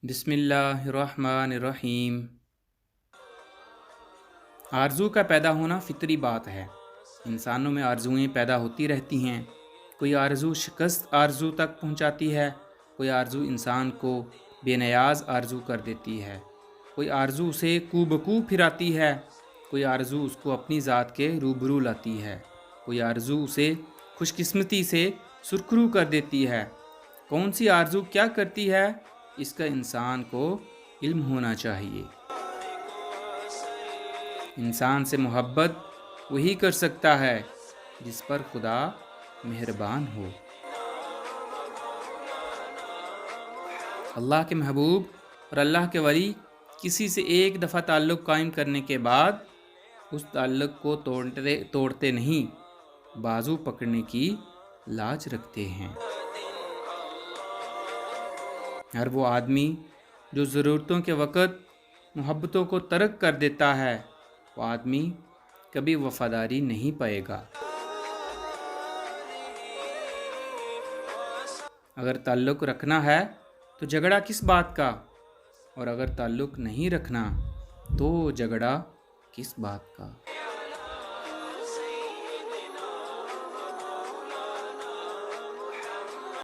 بسم اللہ الرحمن الرحیم۔ آرزو کا پیدا ہونا فطری بات ہے۔ انسانوں میں آرزوئیں پیدا ہوتی رہتی ہیں۔ کوئی آرزو شکست آرزو تک پہنچاتی ہے، کوئی آرزو انسان کو بے نیاز آرزو کر دیتی ہے، کوئی آرزو اسے کو بکو پھراتی ہے، کوئی آرزو اس کو اپنی ذات کے روبرو لاتی ہے، کوئی آرزو اسے خوش قسمتی سے سرخرو کر دیتی ہے۔ کون سی آرزو کیا کرتی ہے، اس کا انسان کو علم ہونا چاہیے۔ انسان سے محبت وہی کر سکتا ہے جس پر خدا مہربان ہو۔ اللہ کے محبوب اور اللہ کے ولی کسی سے ایک دفعہ تعلق قائم کرنے کے بعد اس تعلق کو توڑتے نہیں، بازو پکڑنے کی لاج رکھتے ہیں۔ ہر وہ آدمی جو ضرورتوں کے وقت محبتوں کو ترک کر دیتا ہے، وہ آدمی کبھی وفاداری نہیں پائے گا۔ اگر تعلق رکھنا ہے تو جھگڑا کس بات کا، اور اگر تعلق نہیں رکھنا تو جھگڑا کس بات کا۔